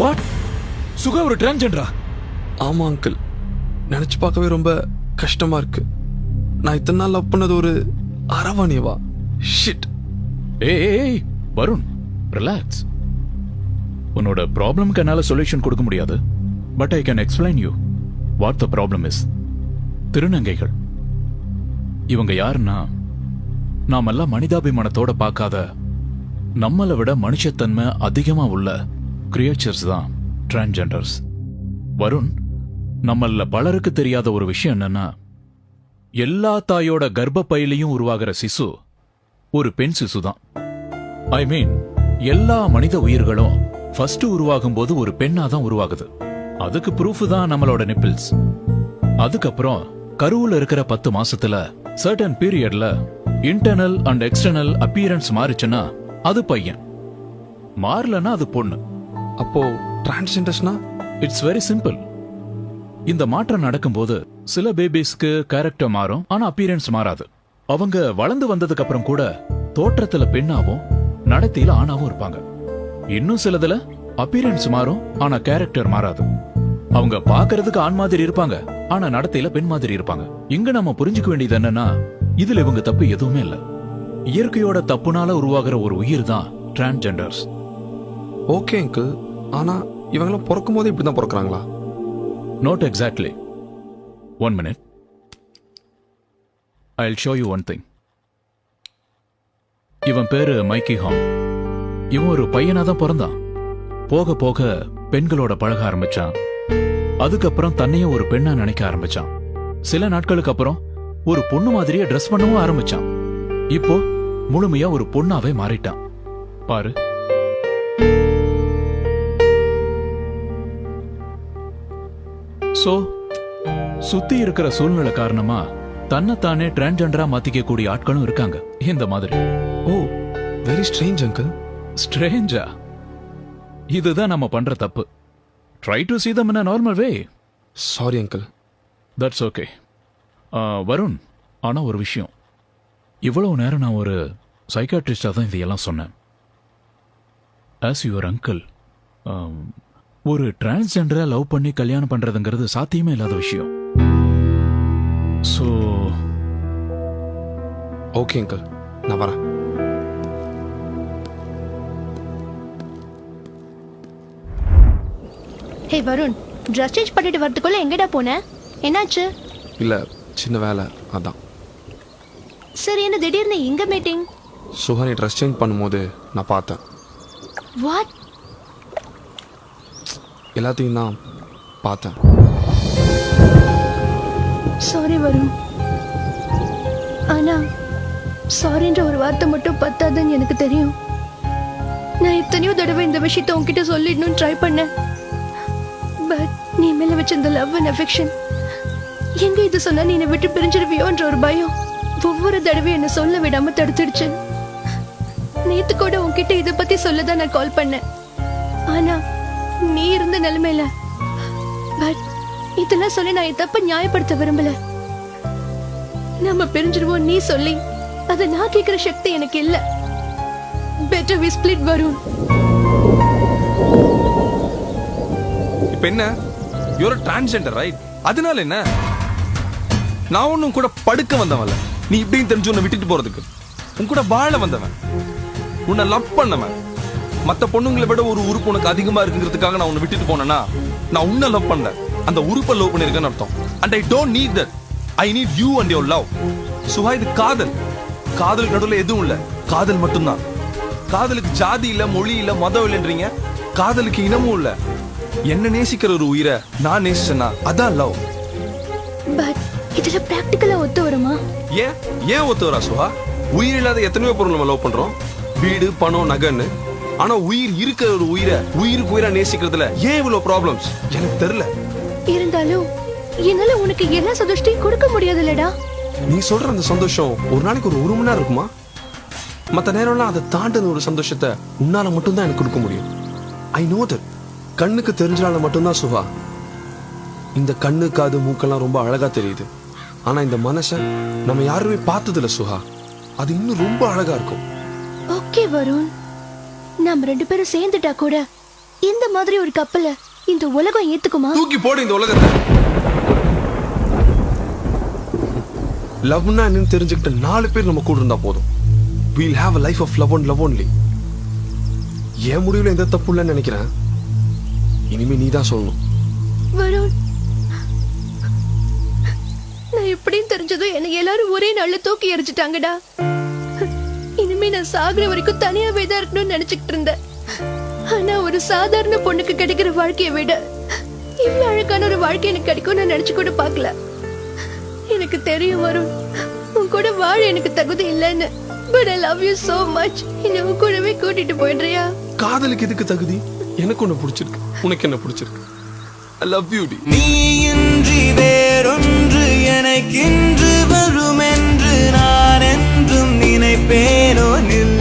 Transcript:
What? சுகா ஒரு டிரான்ஜெண்டரா? ஆமா uncle, நினைச்சு பார்க்கவே ரொம்ப கஷ்டமா இருக்கு. நான் இத்தனை நாள் லவ் பண்ணது ஒரு அரவாணியவா? ஷிட். ஏய் வருண், ரிலாக்ஸ். உன்னோட ப்ராப்ளம்க்கு என்னால சொல்யூஷன் கொடுக்க முடியாது, but I can explain you what the problem is. திருநங்கைகள் இவங்க யாருன்னா, நாமெல்லாம் மனிதாபிமானத்தோட பார்க்காத, நம்மளை விட மனுஷத்தன்மை அதிகமா உள்ள கிரியேச்சர்ஸ் தான் டிரான்ஜெண்டர்ஸ். வருண், நம்மள பலருக்கு தெரியாத ஒரு விஷயம் என்னன்னா, எல்லா தாயோட கர்ப்பப்பையிலையும் உருவாகிற சிசு ஒரு பெண் சிசு தான். ஐ மீன், எல்லா மனித உயிர்களும் ஃபர்ஸ்ட் உருவாகும் போது ஒரு பெண்ணா தான் உருவாகுது. அதுக்கு ப்ரூஃப் தான் நம்மளோட நிப்பிள்ஸ். அதுக்கப்புறம் கருவுல இருக்கிற 10 மாசத்துல சர்டன் பீரியட்ல இன்டர்னல் அண்ட் எக்ஸ்டர்னல் அப்பியரன்ஸ் மாறிச்சுன்னா அது பையன், மாறலன்னா அது பொண்ணு. அப்போ டிரான்ஸ்ஜெண்டர்ஸ்னா? It's very simple. இந்த மாற்றம் நடக்கும்போது சில பேபிஸ்க்கு கேரக்டர் மாறும், ஆனா அப்பியரன்ஸ் மாறாது. அவங்க வளர்ந்து வந்ததுக்கு அப்புறம் கூட தோற்றத்துல பெண்ணாவும் நடத்தையில ஆணாவும் இருப்பாங்க. இன்னும் சிலதுல அப்பியரன்ஸ் மாறும், ஆனா கேரக்டர் மாறாது. அவங்க பாக்குறதுக்கு ஆண் மாதிரி இருப்பாங்க, ஆனா நடத்தையில பெண் மாதிரி இருப்பாங்க. இங்க நம்ம புரிஞ்சுக்க வேண்டியது என்னன்னா, இதுல இவங்க தப்பு எதுவுமே இல்ல. இயற்கையோட தப்புனால உருவாகிற ஒரு உயிர் தான் டிரான்ஜெண்டர்ஸ். ஓகே அங்கிள், ஆனா இவங்கெல்லாம் பிறக்கும் போதே இப்படிதான் பிறக்கிறாங்களா? Not exactly. 1 minute. I'll show you one thing. இவன் பேரு மைக்கி ஹாம். இவன் ஒரு பையனா தான் பிறந்தான். போக போக பெண்களோட பழக ஆரம்பிச்சான். அதுக்கப்புறம் தன்னையும் ஒரு பெண்ணா நினைக்க ஆரம்பிச்சான். சில நாட்களுக்கு அப்புறம் ஒரு பொண்ணு மாதிரியே ட்ரெஸ் பண்ணவும் ஆரம்பிச்சான். இப்போ முழுமையா ஒரு பொண்ணாவே மாறிட்டான். பாரு. சோ, சுத்தி இருக்கிற சூழ்நிலை காரணமா தன்னைத்தானே டிரான்ஜெண்டரா மாத்திக்க கூடிய ஆட்களும் இருக்காங்க இந்த மாதிரி. ஓ, வெரி ஸ்ட்ரேஞ்ச் அங்கிள். ஸ்ட்ரேஞ்சா? இதுதான் நம்ம பண்ற தப்பு. Try to see them in a normal way. Sorry uncle. That's okay. Varun, ஆனா ஒரு விஷயம், இவ்வளவு நேரம் நான் ஒரு சைக்காட்ரிஸ்டா தான் இதையெல்லாம் சொன்னேன். ஆஸ் யுவர் அங்கிள், ஒரு டிரான்ஸ்ஜெண்டரா லவ் பண்ணி கல்யாணம் பண்றதுங்கிறது சாத்தியமே இல்லாத விஷயம். சோ ஓகே அங்கிள், நான் வரேன். ஹே வருண், ட்ரெஸ் சேஞ்ச் பண்ணிட்டு வரதுக்குள்ள எங்கடா போன? என்னாச்சு? இல்ல, சின்ன வேலை, அதான். சரி, என்ன திடீர்னு இங்க மீட்டிங்? சுஹானி ட்ரெஸ் சேஞ்ச் பண்ணும்போது நான் பார்த்தேன். வாட்? எல்லாத்தையும் தான் பார்த்தேன். சாரி வருண், ஆனா சாரின்ற ஒரு வார்த்தை மட்டும் பத்தாதுன்னு எனக்கு தெரியும். நான் எத்தனையோ தடவை இந்த விஷயத்தை உன்கிட்ட சொல்லிடணும்னு ட்ரை பண்ணேன். பட் நீ மேல வச்ச இந்த லவ் அண்ட் அஃபெக்ஷன், எங்க இது சொன்னா நீ என்னை விட்டு பிரிஞ்சிருவியோன்ற ஒரு பயம் ஒவ்வொரு தடவையும் என்ன சொல்ல விடாம தடுத்துடுச்சு. நேத்து கூட உன்கிட்ட இதை பத்தி சொல்லதான் நான் கால் பண்ணேன். ஆனா நீ இருந்த நிலைமையில, பட் இதெல்லாம் சொல்லி நான் என் தப்ப நியாயப்படுத்த விரும்பல. நம்ம பிரிஞ்சிருவோம் நீ சொல்லி அதை நான் கேட்கிற சக்தி எனக்கு இல்ல. Better we split Varun. இப்ப என்ன, யூ ஆர் டிரான்ஸ்ஜெண்டர் ரைட்? அதனால என்ன? நான் ஒன்னும் கூட படுக்க வந்தவன்ல, நீ இப்படின்னு தெரிஞ்சு உன்னை விட்டுட்டு போறதுக்கு. உன் கூட வாழ வந்தவன், உன்னை லவ் பண்ணவன். மத்த பொண்ணுங்களை விட ஒரு உறுப்பு உனக்கு அதிகமா இருக்குங்கிறதுக்காக நான் உன்னை விட்டுட்டு போனேன்னா, நான் உன்னை லவ் பண்ணல, அந்த உறுப்பை லவ் பண்ணிருக்கேன்னு அர்த்தம். And I don't need that. I need you and your love. Suha, இது காதல். காதலுக்கு நடுவில் எதுவும் இல்ல, காதல் மட்டும்தான். காதலுக்கு ஜாதி இல்ல, மொழி இல்ல, மதம் இல்லைன்றீங்க. காதலுக்கு இனமும் இல்ல. என்ன நேசிக்கிற ஒரு உயிரை நான் நேசிச்சேன்னா அதான் லவ். பட் இதுல பிராக்டிகலா ஒத்து வருமா? ஏன் ஒத்து வரா சுஹா? உயிர் இல்லாத எத்தனையோ பொருள் நம்ம லவ் பண்றோம், வீடு, பணம், நகைன்னு. ஆனா உயிர் இருக்கிற ஒரு உயிரை உயிருக்கு உயிரா நேசிக்கிறதுல ஏன் இவ்வளவு ப்ராப்ளம்ஸ் எனக்கு தெரியல. இருந்தாலும் என்னால உனக்கு எல்லா சந்தோஷத்தையும் கொடுக்க முடியாதுல்லடா. நீ சொல்ற அந்த சந்தோஷம் ஒரு நாளைக்கு ஒரு மணி நேரம் இருக்குமா? மற்ற நேரம்லாம் அதை தாண்டின ஒரு சந்தோஷத்தை உன்னால மட்டும்தான் எனக்கு கொடுக்க முடியும். I know that. கண்ணுக்கு தெரிஞ்சால மட்டும்தான் சுஹா. இந்த கண்ணு, காது, மூக்கெல்லாம் ரொம்ப அழகா தெரியுது. ஆனா இந்த மனசை நம்ம யாருமே பார்த்ததில்ல சுஹா. அது இன்னும் ரொம்ப அழகா இருக்கும். ஓகே வருண், நம்ம 2 பேரும் சேர்ந்துட்டா கூட இந்த மாதிரி ஒரு கப்பலை இந்த உலகம் ஏத்துக்குமா? தூக்கி போடு இந்த உலகத்தை. லவ்னா என்னன்னு தெரிஞ்சுக்கிட்ட 4 பேர் நம்ம கூட இருந்தா போதும். We'll have a life of love and love only. என் முடிவுல எந்த தப்பு இல்லைன்னு நினைக்கிறேன். இனிமே நீ தான் சொல்லணும். வருண், நான் எப்படின்னு தெரிஞ்சதும் என்னை எல்லாரும் ஒரே நாள்ல தூக்கி எறிஞ்சிட்டாங்கடா. இனிமே நான் சாகுற வரைக்கும் தனியாவே தான் இருக்கணும்னு நினைச்சுக்கிட்டு இருந்தேன். ஆனா ஒரு சாதாரண பொண்ணுக்கு கிடைக்கிற வாழ்க்கையை விட இவ்வளவு அழகான ஒரு வாழ்க்கை எனக்கு கிடைக்கும் நான் நினைச்சு கூட பார்க்கல. எனக்கு தெரியும் வருண், உன் கூட வாழ எனக்கு தகுதி இல்லைன்னு. But I love you so much. என்னை உன் கூடவே கூட்டிட்டு போயிடுறியா? காதலுக்கு எதுக்கு தகுதி? எனக்கு ஒண்ணு பிடிச்சிருக்கு, உனக்கு என்ன பிடிச்சிருக்கு. I love you டி. நீ இன்றி வேறொன்று எனக்கின்று வரும் என்று நான் என்றும் நினைப்பேனோ நில்